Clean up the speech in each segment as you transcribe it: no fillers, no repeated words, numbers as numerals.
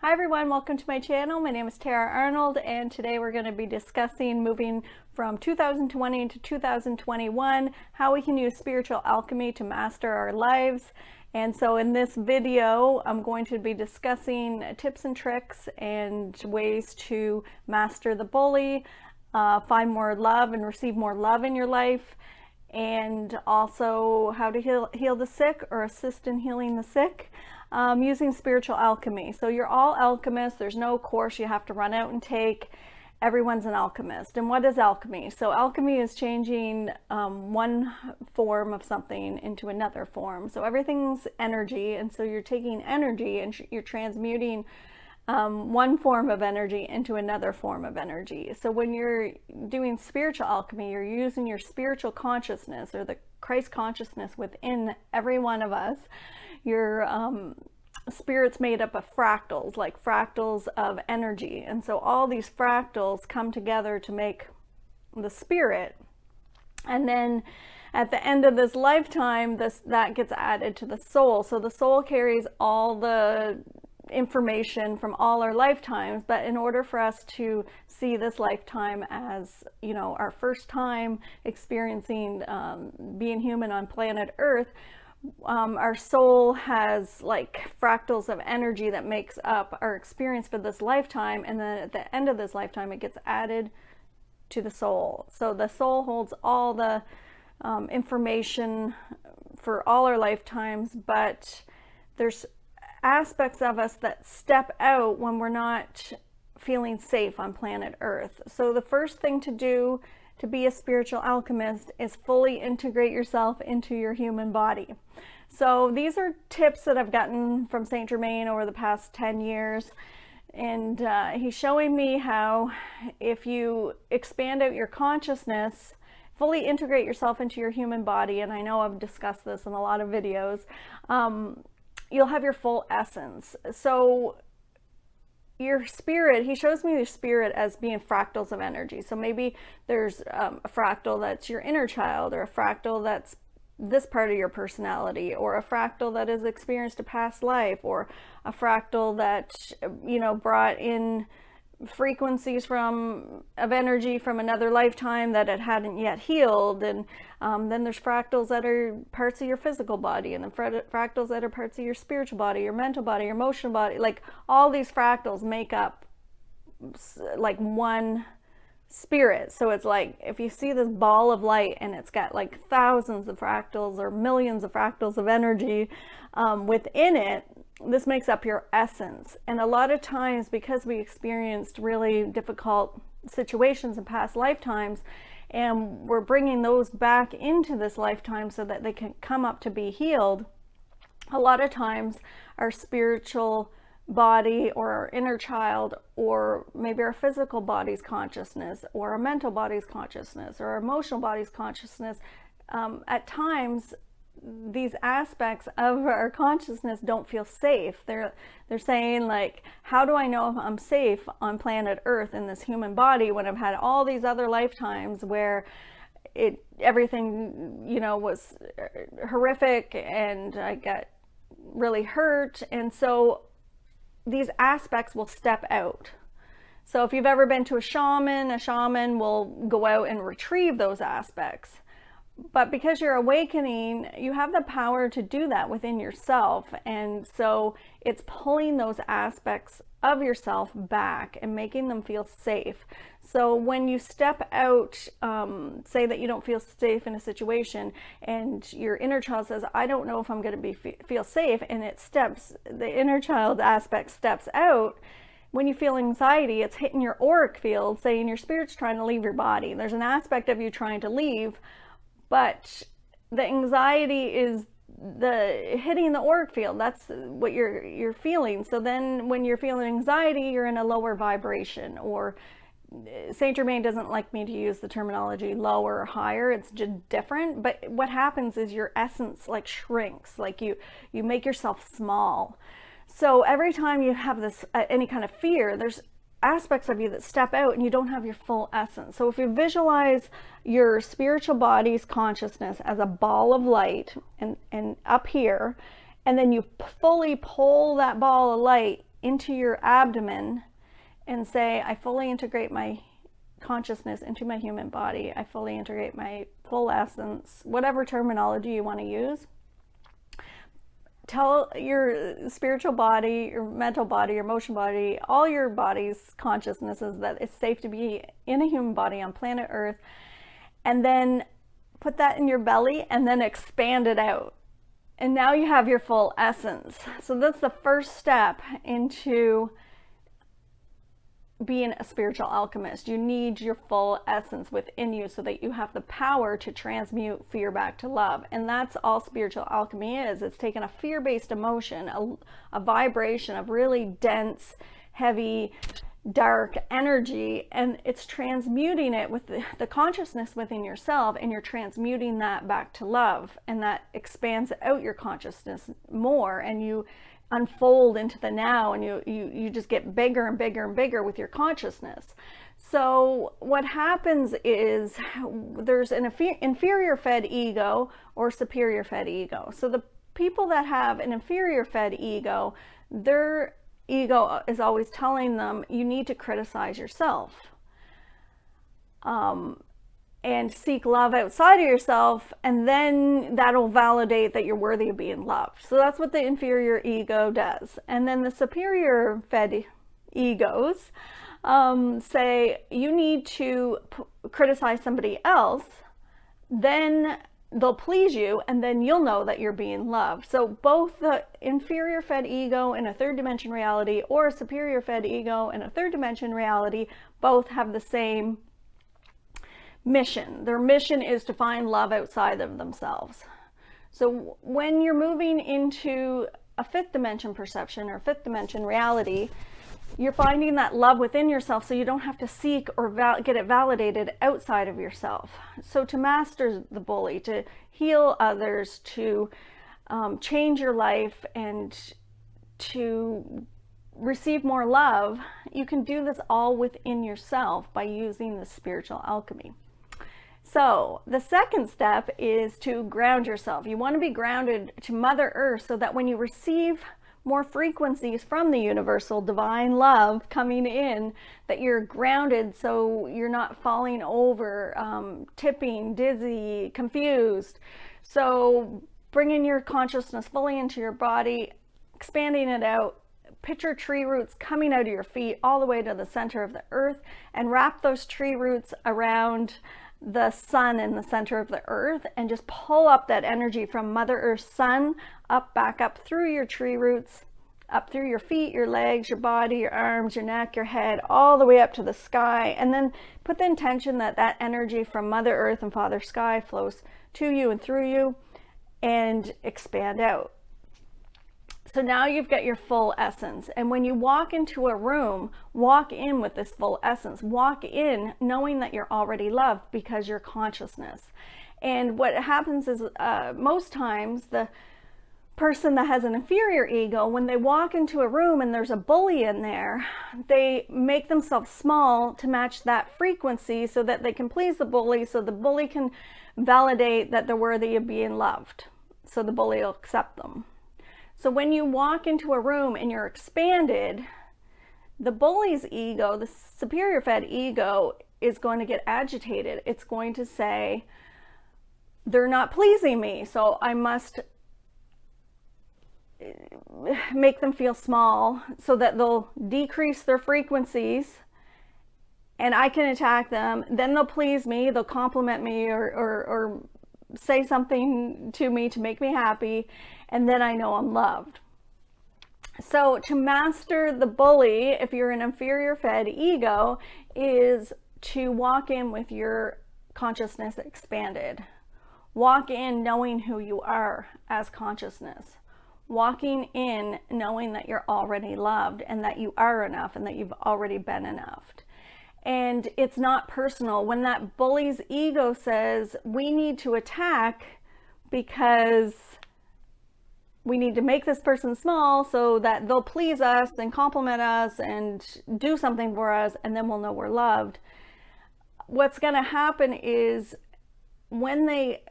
Hi everyone, welcome to my channel. My name is Tara Arnold, and today we're going to be discussing moving from 2020 into 2021, how we can use spiritual alchemy to master our lives. And so in this video, I'm going to be discussing tips and tricks and ways to master the bully, find more love and receive more love in your life, and also how to heal the sick or assist in healing the sick. Using spiritual alchemy. So you're all alchemists. There's no course you have to run out and take. Everyone's an alchemist. And what is alchemy? So alchemy is changing one form of something into another form. So everything's energy, and so you're taking energy and you're transmuting one form of energy into another form of energy. So when you're doing spiritual alchemy, you're using your spiritual consciousness, or the Christ consciousness within every one of us. Your spirit's made up of fractals, like fractals of energy. And so all these fractals come together to make the spirit. And then at the end of this lifetime, that gets added to the soul. So the soul carries all the information from all our lifetimes, but in order for us to see this lifetime as, you know, our first time experiencing being human on planet Earth, our soul has like fractals of energy that makes up our experience for this lifetime, and then at the end of this lifetime it gets added to the soul. So the soul holds all the information for all our lifetimes, but there's aspects of us that step out when we're not feeling safe on planet Earth. So the first thing to do to be a spiritual alchemist is fully integrate yourself into your human body. So these are tips that I've gotten from Saint Germain over the past 10 years. And he's showing me how if you expand out your consciousness, fully integrate yourself into your human body, and I know I've discussed this in a lot of videos, you'll have your full essence. So your spirit, he shows me your spirit as being fractals of energy. So maybe there's a fractal that's your inner child, or a fractal that's this part of your personality, or a fractal that has experienced a past life, or a fractal that, you know, brought in frequencies of energy from another lifetime that it hadn't yet healed. And then there's fractals that are parts of your physical body, and then fractals that are parts of your spiritual body, your mental body, your emotional body. Like all these fractals make up like one spirit. So it's like if you see this ball of light and it's got like thousands of fractals or millions of fractals of energy within it, this makes up your essence. And a lot of times, because we experienced really difficult situations in past lifetimes, and we're bringing those back into this lifetime so that they can come up to be healed, a lot of times our spiritual body, or our inner child, or maybe our physical body's consciousness, or our mental body's consciousness, or our emotional body's consciousness, at times these aspects of our consciousness don't feel safe. They're saying like, how do I know if I'm safe on planet Earth in this human body when I've had all these other lifetimes where everything, you know, was horrific and I got really hurt. And so these aspects will step out. So if you've ever been to a shaman will go out and retrieve those aspects. But because you're awakening, you have the power to do that within yourself. And so it's pulling those aspects of yourself back and making them feel safe. So when you step out, say that you don't feel safe in a situation, and your inner child says, I don't know if I'm going to feel safe, and the inner child aspect steps out. When you feel anxiety, it's hitting your auric field, saying your spirit's trying to leave your body. There's an aspect of you trying to leave, but the anxiety is hitting the auric field. That's what you're feeling. So then when you're feeling anxiety, you're in a lower vibration. Or Saint Germain doesn't like me to use the terminology lower or higher. It's just different. But what happens is your essence like shrinks, like you make yourself small. So every time you have this any kind of fear, there's aspects of you that step out and you don't have your full essence. So if you visualize your spiritual body's consciousness as a ball of light and up here, and then you fully pull that ball of light into your abdomen and say, I fully integrate my consciousness into my human body. I fully integrate my full essence, whatever terminology you want to use. Tell your spiritual body, your mental body, your emotion body, all your body's consciousnesses that it's safe to be in a human body on planet Earth. And then put that in your belly and then expand it out. And now you have your full essence. So that's the first step into being a spiritual alchemist. You need your full essence within you so that you have the power to transmute fear back to love. And that's all spiritual alchemy is. It's taking a fear-based emotion, a vibration of really dense, heavy, dark energy, and it's transmuting it with the consciousness within yourself, and you're transmuting that back to love, and that expands out your consciousness more, and you unfold into the now, and you just get bigger and bigger and bigger with your consciousness. So what happens is there's an inferior fed ego or superior fed ego. So the people that have an inferior fed ego, their ego is always telling them you need to criticize yourself and seek love outside of yourself, and then that'll validate that you're worthy of being loved. So that's what the inferior ego does. And then the superior fed egos say you need to criticize somebody else, then they'll please you, and then you'll know that you're being loved. So both the inferior fed ego in a third dimension reality or a superior fed ego in a third dimension reality both have the same mission. Their mission is to find love outside of themselves. So when you're moving into a fifth dimension perception or fifth dimension reality, you're finding that love within yourself, so you don't have to seek or get it validated outside of yourself. So to master the bully, to heal others, to change your life, and to receive more love, you can do this all within yourself by using the spiritual alchemy. So the second step is to ground yourself. You want to be grounded to Mother Earth so that when you receive more frequencies from the universal divine love coming in, that you're grounded so you're not falling over, tipping, dizzy, confused. So bringing your consciousness fully into your body, expanding it out. Picture tree roots coming out of your feet all the way to the center of the earth, and wrap those tree roots around the sun in the center of the earth, and just pull up that energy from Mother Earth's sun up, back up through your tree roots, up through your feet, your legs, your body, your arms, your neck, your head, all the way up to the sky. And then put the intention that that energy from Mother Earth and Father Sky flows to you and through you and expand out. So now you've got your full essence. And when you walk into a room, walk in with this full essence. Walk in knowing that you're already loved because you're consciousness. And what happens is most times the person that has an inferior ego, when they walk into a room and there's a bully in there, they make themselves small to match that frequency so that they can please the bully, so the bully can validate that they're worthy of being loved. So the bully will accept them. So when you walk into a room and you're expanded, the bully's ego, the superior fed ego, is going to get agitated. It's going to say, they're not pleasing me, so I must make them feel small so that they'll decrease their frequencies and I can attack them. Then they'll please me, they'll compliment me or say something to me to make me happy, and then I know I'm loved. So to master the bully, if you're an inferior fed ego, is to walk in with your consciousness expanded. Walk in knowing who you are as consciousness. Walking in knowing that you're already loved and that you are enough and that you've already been enough. And it's not personal. When that bully's ego says, we need to attack because we need to make this person small so that they'll please us and compliment us and do something for us, and then we'll know we're loved. What's going to happen is when they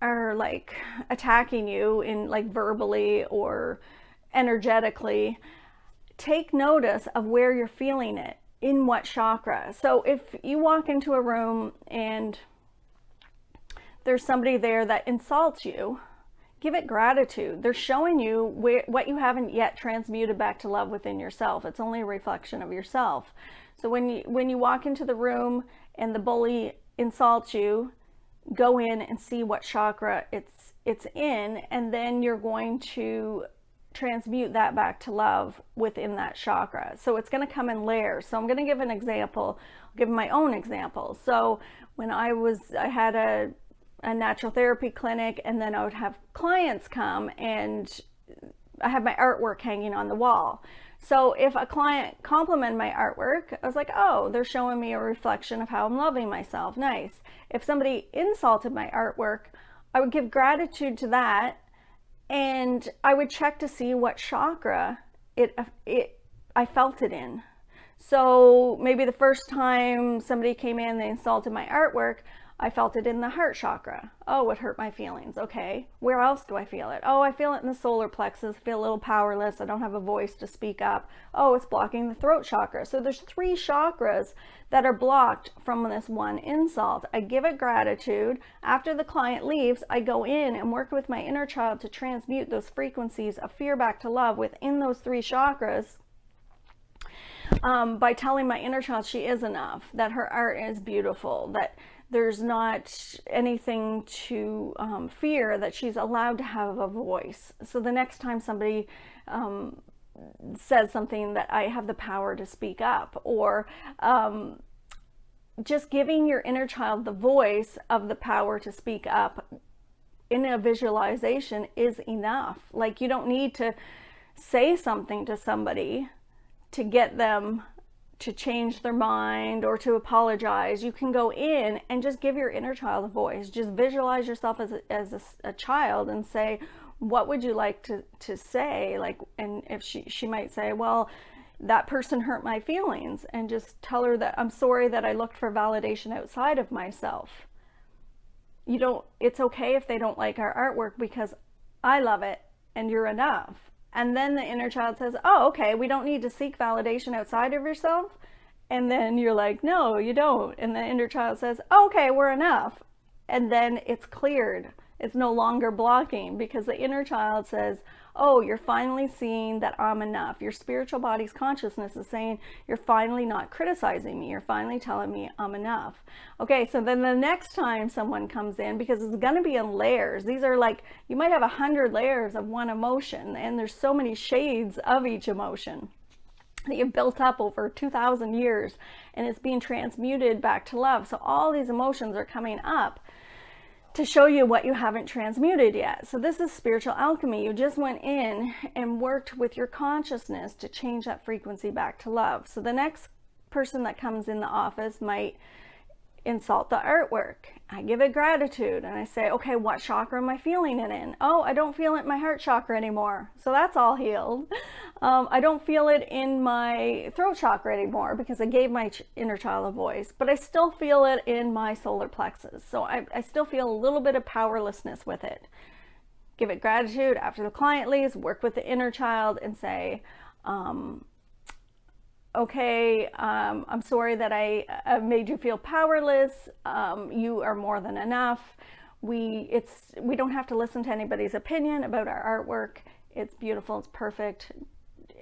are like attacking you in like verbally or energetically, take notice of where you're feeling it, in what chakra. So if you walk into a room and there's somebody there that insults you, give it gratitude. They're showing you what you haven't yet transmuted back to love within yourself. It's only a reflection of yourself. So when you walk into the room and the bully insults you, go in and see what chakra it's in, and then you're going to transmute that back to love within that chakra. So it's going to come in layers. So I'm going to give an example. I'll give my own example. So when I had a natural therapy clinic, and then I would have clients come, and I have my artwork hanging on the wall. So if a client complimented my artwork, I was like, oh, they're showing me a reflection of how I'm loving myself. Nice. If somebody insulted my artwork, I would give gratitude to that, and I would check to see what chakra I felt it in. So maybe the first time somebody came in, they insulted my artwork, I felt it in the heart chakra. Oh, it hurt my feelings. Okay, where else do I feel it? Oh, I feel it in the solar plexus. I feel a little powerless. I don't have a voice to speak up. Oh, it's blocking the throat chakra. So there's 3 chakras that are blocked from this one insult. I give it gratitude. After the client leaves, I go in and work with my inner child to transmute those frequencies of fear back to love within those 3 chakras. By telling my inner child she is enough, that her art is beautiful, that there's not anything to fear, that she's allowed to have a voice. So the next time somebody says something, that I have the power to speak up, or just giving your inner child the voice of the power to speak up in a visualization is enough. Like, you don't need to say something to somebody to get them to change their mind or to apologize. You can go in and just give your inner child a voice. Just visualize yourself as a child and say, what would you like to say? Like, and if she might say, well, that person hurt my feelings, and just tell her that I'm sorry that I looked for validation outside of myself. It's okay if they don't like our artwork, because I love it and you're enough. And then the inner child says, oh, okay, we don't need to seek validation outside of yourself. And then you're like, no, you don't. And the inner child says, oh, okay, we're enough. And then it's cleared. It's no longer blocking, because the inner child says, oh, you're finally seeing that I'm enough. Your spiritual body's consciousness is saying, you're finally not criticizing me. You're finally telling me I'm enough. Okay, so then the next time someone comes in, because it's going to be in layers. These are like, you might have 100 layers of one emotion, and there's so many shades of each emotion that you've built up over 2,000 years, and it's being transmuted back to love. So all these emotions are coming up to show you what you haven't transmuted yet. So this is spiritual alchemy. You just went in and worked with your consciousness to change that frequency back to love. So the next person that comes in the office might insult the artwork. I give it gratitude, and I say, okay, what chakra am I feeling it in? Oh, I don't feel it in my heart chakra anymore. So that's all healed. I don't feel it in my throat chakra anymore, because I gave my inner child a voice, but I still feel it in my solar plexus. So I still feel a little bit of powerlessness with it. Give it gratitude. After the client leaves, work with the inner child and say, okay, I'm sorry that I made you feel powerless. You are more than enough. We don't have to listen to anybody's opinion about our artwork. It's beautiful, it's perfect.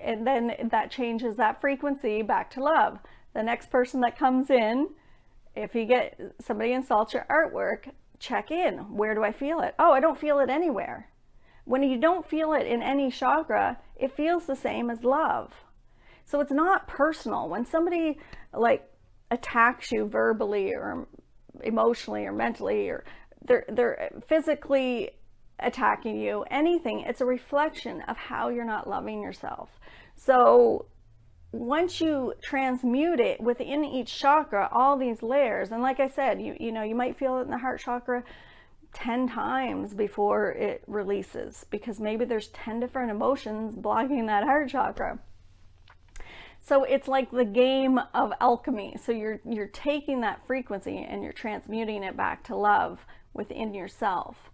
And then that changes that frequency back to love. The next person that comes in, if somebody insults your artwork, check in. Where do I feel it? Oh, I don't feel it anywhere. When you don't feel it in any chakra, it feels the same as love. So it's not personal. When somebody like attacks you verbally or emotionally or mentally, or they're physically attacking you, anything, it's a reflection of how you're not loving yourself. So once you transmute it within each chakra, all these layers, and like I said, you might feel it in the heart chakra 10 times before it releases, because maybe there's 10 different emotions blocking that heart chakra. So it's like the game of alchemy. So you're taking that frequency and you're transmuting it back to love within yourself.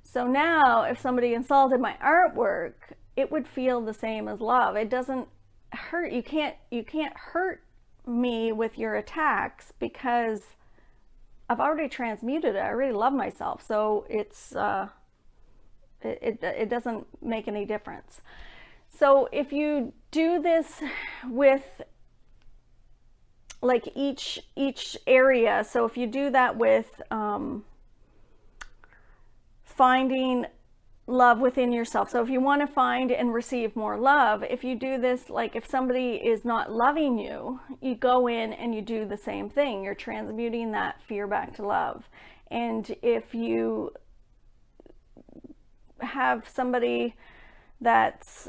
So now if somebody insulted my artwork, it would feel the same as love. It doesn't hurt. You can't hurt me with your attacks because I've already transmuted it. I already love myself. So it's it doesn't make any difference. So if you do this with like each area, so if you do that with finding love within yourself. So if you want to find and receive more love, if you do this, like if somebody is not loving you, you go in and you do the same thing. You're transmuting that fear back to love. And if you have somebody that's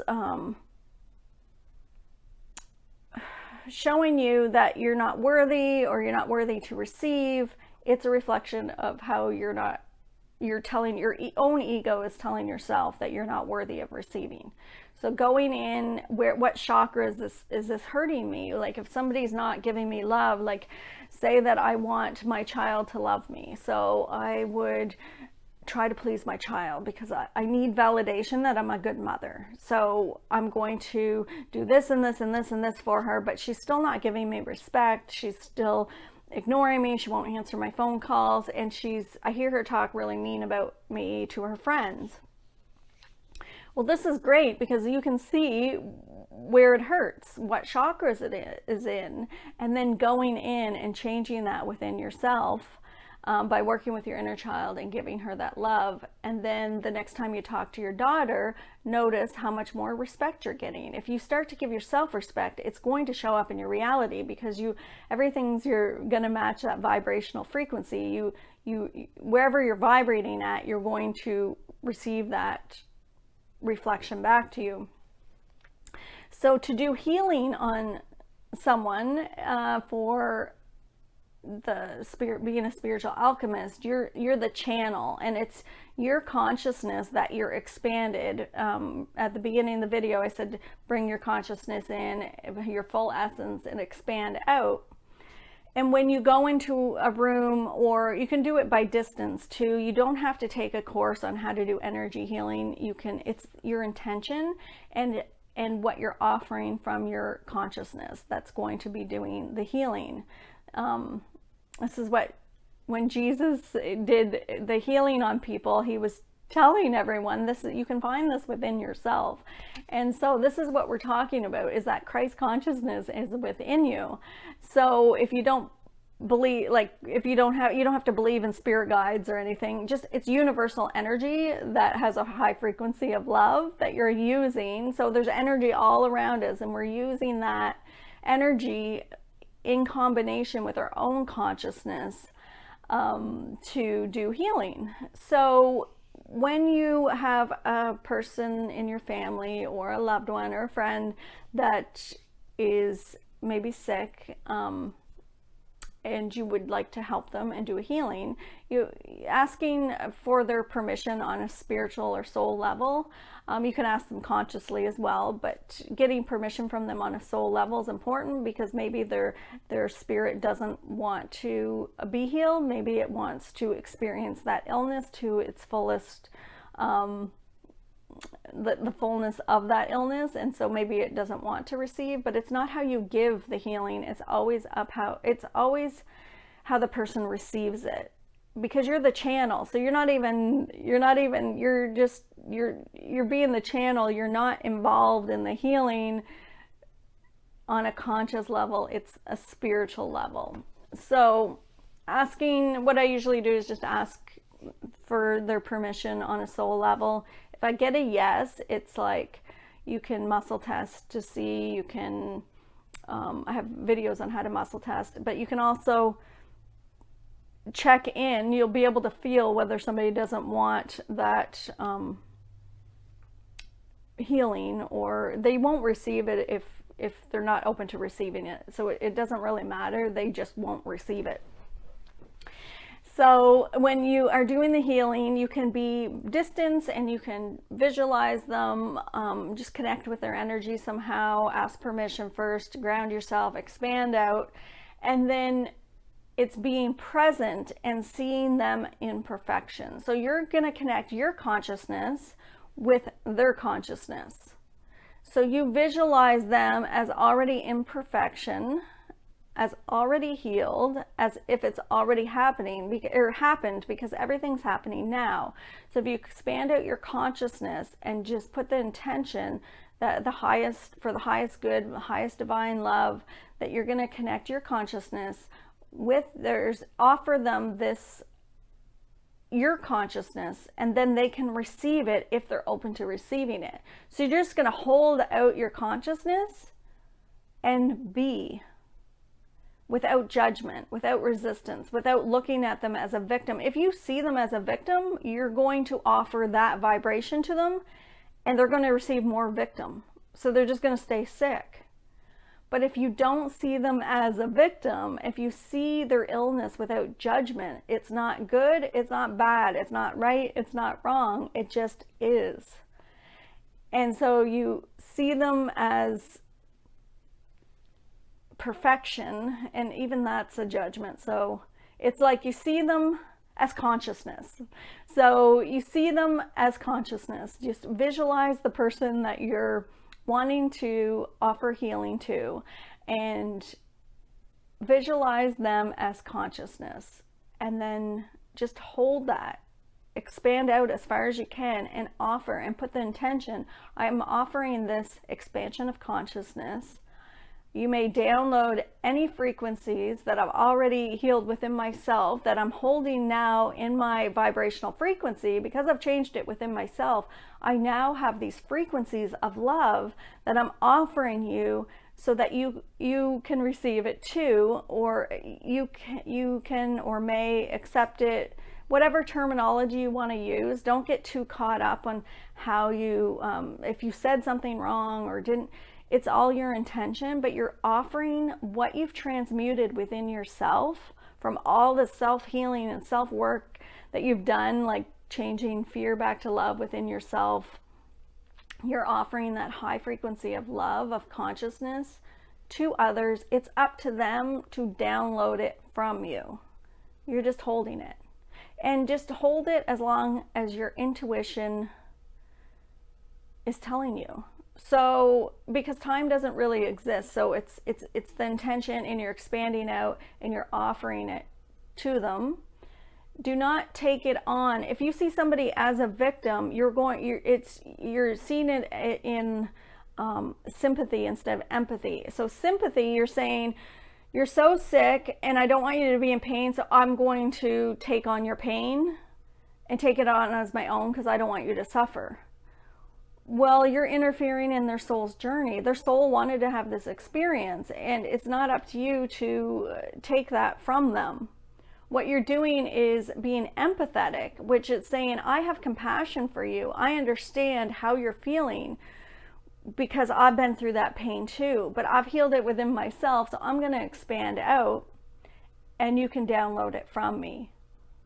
showing you that you're not worthy or you're not worthy to receive, it's a reflection of how you're telling your own ego is telling yourself that you're not worthy of receiving. So going in, what chakra is this hurting me? Like if somebody's not giving me love, like say that I want my child to love me, so I would try to please my child because I need validation that I'm a good mother. So I'm going to do this and this and this and this for her, but she's still not giving me respect. She's still ignoring me. She won't answer my phone calls, and I hear her talk really mean about me to her friends. Well, this is great because you can see where it hurts, what chakras it is in, and then going in and changing that within yourself by working with your inner child and giving her that love. And then the next time you talk to your daughter, notice how much more respect you're getting. If you start to give yourself respect, it's going to show up in your reality because you're going to match that vibrational frequency. You wherever you're vibrating at, you're going to receive that reflection back to you. So to do healing on someone for the spirit, being a spiritual alchemist, you're the channel, and it's your consciousness that you're expanded. At the beginning of the video I said bring your consciousness in, your full essence, and expand out. And when you go into a room, or you can do it by distance too, you don't have to take a course on how to do energy healing. It's your intention and what you're offering from your consciousness that's going to be doing the healing. This is when Jesus did the healing on people, he was telling everyone you can find this within yourself. And so this is what we're talking about, is that Christ consciousness is within you. So if you don't believe, like if you don't have to believe in spirit guides or anything, just it's universal energy that has a high frequency of love that you're using. So there's energy all around us, and we're using that energy in combination with our own consciousness to do healing. So when you have a person in your family or a loved one or a friend that is maybe sick, and you would like to help them and do a healing, you asking for their permission on a spiritual or soul level. You can ask them consciously as well, but getting permission from them on a soul level is important because maybe their spirit doesn't want to be healed. Maybe it wants to experience that illness to its fullest, the fullness of that illness, and so maybe it doesn't want to receive. But it's not how you give the healing, it's always how the person receives it, because you're the channel. So you're being the channel. You're not involved in the healing on a conscious level. It's a spiritual level. So what I usually do is just ask for their permission on a soul level. If I get a yes, it's like you can muscle test to see. You can I have videos on how to muscle test, but you can also check in. You'll be able to feel whether somebody doesn't want that healing, or they won't receive it if they're not open to receiving it. So it doesn't really matter, they just won't receive it. So when you are doing the healing, you can be distance and you can visualize them, just connect with their energy somehow, ask permission first, ground yourself, expand out, and then it's being present and seeing them in perfection. So you're going to connect your consciousness with their consciousness. So you visualize them as already in perfection, as already healed, as if it's already happening or happened, because everything's happening now. So if you expand out your consciousness and just put the intention that for the highest good, the highest divine love, that you're going to connect your consciousness with theirs, offer them your consciousness, and then they can receive it if they're open to receiving it. So you're just going to hold out your consciousness and be, without judgment, without resistance, without looking at them as a victim. If you see them as a victim, you're going to offer that vibration to them, and they're going to receive more victim. So they're just going to stay sick. But if you don't see them as a victim, if you see their illness without judgment, it's not good, it's not bad, it's not right, it's not wrong, it just is. And so you see them as perfection, and even that's a judgment. So it's like you see them as consciousness. So you see them as consciousness. Just visualize the person that you're wanting to offer healing to, and visualize them as consciousness, and then just hold that, expand out as far as you can, and offer and put the intention, I'm offering this expansion of consciousness. You may download any frequencies that I've already healed within myself, that I'm holding now in my vibrational frequency. Because I've changed it within myself, I now have these frequencies of love that I'm offering you, so that you can receive it too, or you can or may accept it, whatever terminology you want to use. Don't get too caught up on how you, if you said something wrong or didn't. It's all your intention, but you're offering what you've transmuted within yourself from all the self-healing and self-work that you've done, like changing fear back to love within yourself. You're offering that high frequency of love, of consciousness to others. It's up to them to download it from you. You're just holding it. And just hold it as long as your intuition is telling you. So, because time doesn't really exist, so it's the intention, and you're expanding out and you're offering it to them. Do not take it on. If you see somebody as a victim, you're seeing it in sympathy instead of empathy. So sympathy, you're saying, you're so sick and I don't want you to be in pain, so I'm going to take on your pain and take it on as my own because I don't want you to suffer. Well, you're interfering in their soul's journey. Their soul wanted to have this experience, and it's not up to you to take that from them. What you're doing is being empathetic, which is saying, I have compassion for you. I understand how you're feeling because I've been through that pain too, but I've healed it within myself, so I'm going to expand out and you can download it from me.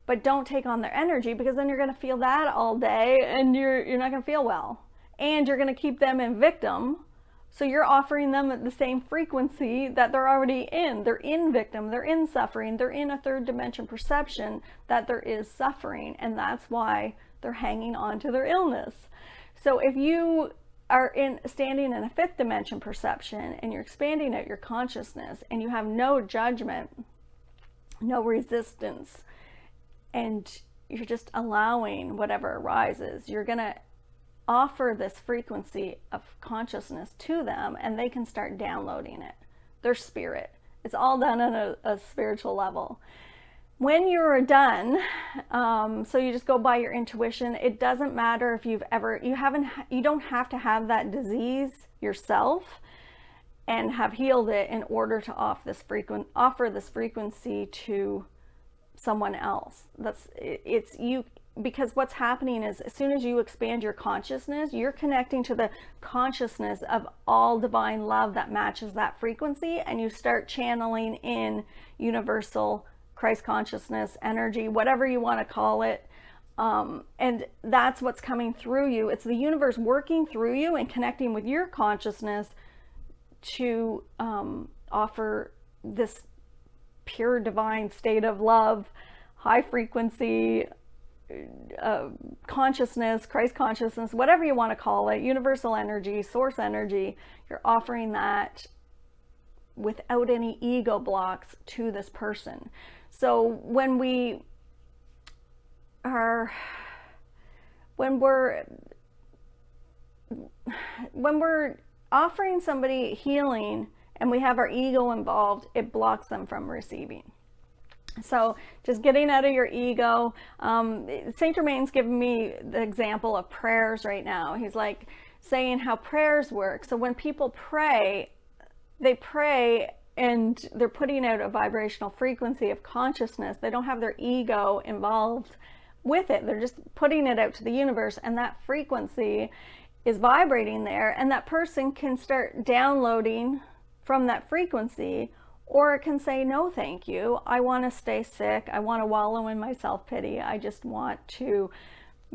But don't take on their energy, because then you're going to feel that all day and you're not going to feel well. And you're going to keep them in victim. So you're offering them the same frequency that they're already in. They're in victim, they're in suffering, they're in a third dimension perception that there is suffering. And that's why they're hanging on to their illness. So if you are standing in a fifth dimension perception and you're expanding out your consciousness and you have no judgment, no resistance, and you're just allowing whatever arises, you're going to offer this frequency of consciousness to them, and they can start downloading it. Their spirit. It's all done on a spiritual level. When you're done, so you just go by your intuition. It doesn't matter if you don't have to have that disease yourself and have healed it in order to offer this frequency to someone else. Because what's happening is, as soon as you expand your consciousness, you're connecting to the consciousness of all divine love that matches that frequency, and you start channeling in universal Christ consciousness, energy, whatever you want to call it. And that's what's coming through you. It's the universe working through you and connecting with your consciousness to offer this pure divine state of love, high frequency, consciousness, Christ consciousness, whatever you want to call it, universal energy, source energy, you're offering that without any ego blocks to this person. So when we're offering somebody healing and we have our ego involved, it blocks them from receiving. So just getting out of your ego. Saint Germain's giving me the example of prayers right now. He's like saying how prayers work. So when people pray, they pray and they're putting out a vibrational frequency of consciousness. They don't have their ego involved with it. They're just putting it out to the universe, and that frequency is vibrating there, and that person can start downloading from that frequency, or it can say, no thank you, I want to stay sick, I want to wallow in my self-pity, I just want to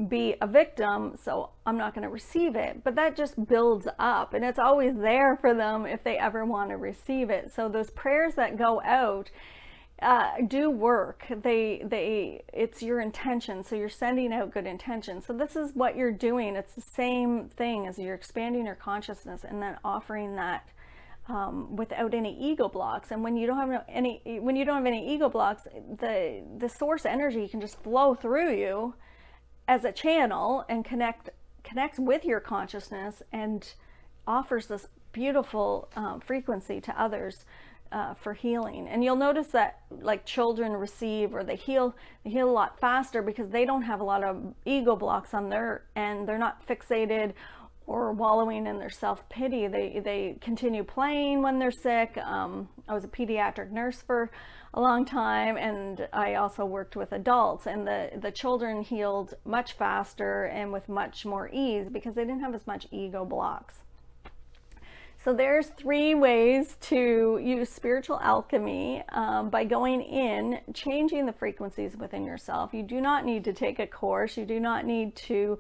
be a victim, so I'm not going to receive it. But that just builds up, and it's always there for them if they ever want to receive it. So those prayers that go out do work. It's your intention, so you're sending out good intentions. So this is what you're doing. It's the same thing as you're expanding your consciousness and then offering that without any ego blocks. And when you don't have any ego blocks, the source energy can just flow through you as a channel and connects with your consciousness and offers this beautiful frequency to others for healing. And you'll notice that like children receive, or they heal a lot faster because they don't have a lot of ego blocks on their end. They're not fixated or wallowing in their self-pity. They continue playing when they're sick. I was a pediatric nurse for a long time, and I also worked with adults, and the children healed much faster and with much more ease because they didn't have as much ego blocks. So there's 3 ways to use spiritual alchemy by going in, changing the frequencies within yourself. You do not need to take a course. You do not need to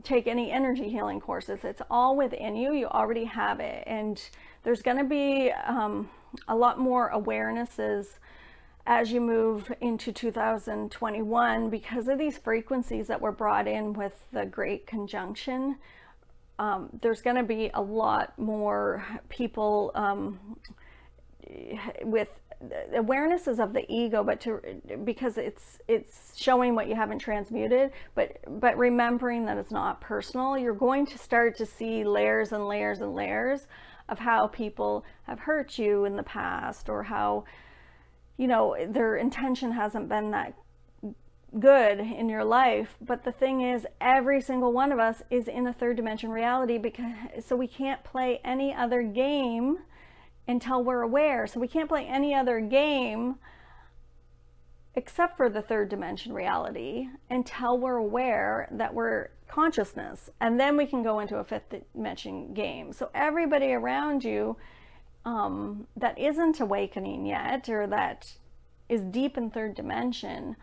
take any energy healing courses. It's all within you. You already have it. And there's going to be a lot more awarenesses as you move into 2021 because of these frequencies that were brought in with the Great Conjunction. There's going to be a lot more people with awarenesses of the ego, because it's showing what you haven't transmuted, but remembering that it's not personal. You're going to start to see layers and layers and layers of how people have hurt you in the past, or how, you know, their intention hasn't been that good in your life. But the thing is, every single one of us is in a 3rd dimension reality, so we can't play any other game until we're aware. So we can't play any other game except for the 3rd dimension reality until we're aware that we're consciousness, and then we can go into a 5th dimension game. So everybody around you that isn't awakening yet, or that is deep in 3rd dimension,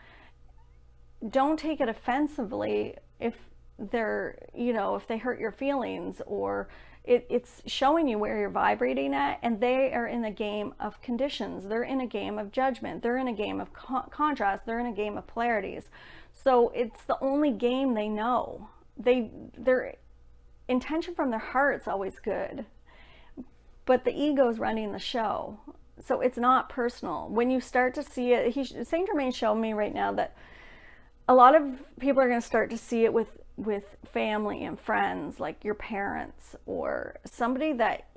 don't take it offensively if they're, you know, if they hurt your feelings, or it's showing you where you're vibrating at, and they are in a game of conditions. They're in a game of judgment. They're in a game of contrast. They're in a game of polarities. So it's the only game they know. Their intention from their heart's always good, but the ego's running the show. So it's not personal. When you start to see it, Saint Germain showed me right now that a lot of people are going to start to see it with family and friends, like your parents, or somebody that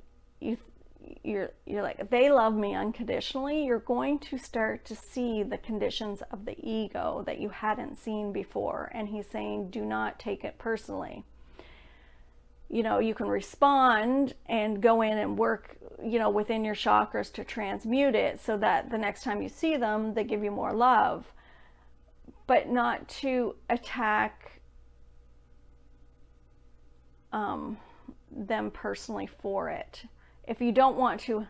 you're like, they love me unconditionally. You're going to start to see the conditions of the ego that you hadn't seen before. And he's saying, do not take it personally. You know, you can respond and go in and work, you know, within your chakras to transmute it, so that the next time you see them, they give you more love. But not to attack them personally for it. If you don't want to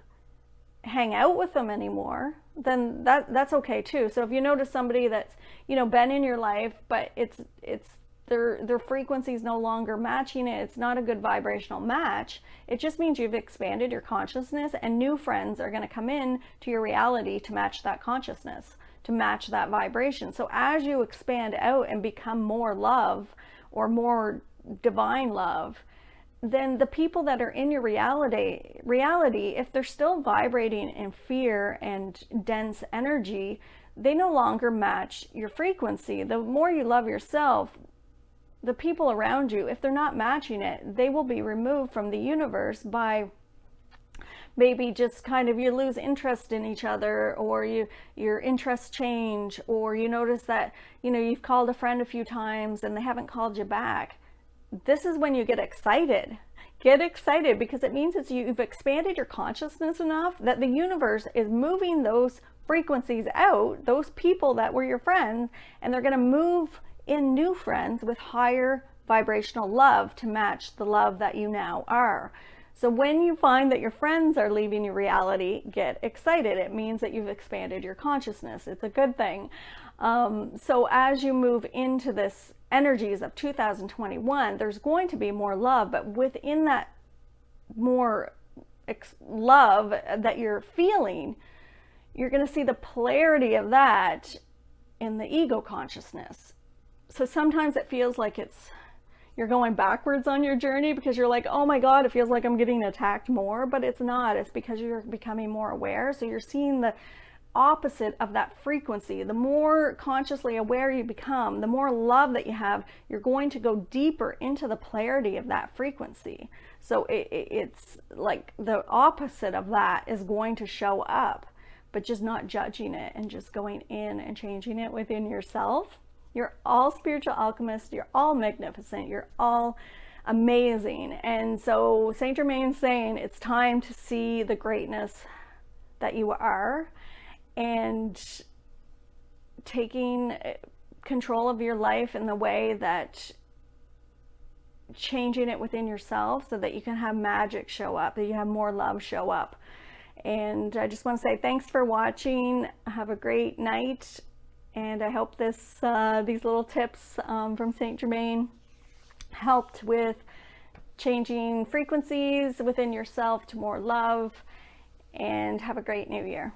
hang out with them anymore, then that's okay too. So if you notice somebody that's, you know, been in your life, but it's their frequency is no longer matching it, it's not a good vibrational match, it just means you've expanded your consciousness, and new friends are going to come in to your reality to match that consciousness, to match that vibration. So as you expand out and become more love or more divine love, then the people that are in your reality, if they're still vibrating in fear and dense energy, they no longer match your frequency. The more you love yourself, the people around you, if they're not matching it, they will be removed from the universe by maybe just kind of you lose interest in each other, or your interests change, or you notice that, you know, you've called a friend a few times and they haven't called you back. This is when you get excited. Get excited, because it means you've expanded your consciousness enough that the universe is moving those frequencies out, those people that were your friends, and they're going to move in new friends with higher vibrational love to match the love that you now are. So when you find that your friends are leaving your reality, get excited. It means that you've expanded your consciousness. It's a good thing. So as you move into this energies of 2021, there's going to be more love, but within that more love that you're feeling, you're going to see the polarity of that in the ego consciousness. So sometimes it feels like you're going backwards on your journey, because you're like, oh my God, it feels like I'm getting attacked more, but it's not. It's because you're becoming more aware. So you're seeing the opposite of that frequency. The more consciously aware you become, the more love that you have, you're going to go deeper into the polarity of that frequency. So it's like the opposite of that is going to show up, but just not judging it and just going in and changing it within yourself. You're all spiritual alchemists. You're all magnificent. You're all amazing. And so Saint Germain's saying it's time to see the greatness that you are, and taking control of your life in the way that changing it within yourself, so that you can have magic show up, that you have more love show up. And I just want to say thanks for watching. Have a great night. And I hope these little tips from Saint Germain helped with changing frequencies within yourself to more love. And have a great new year.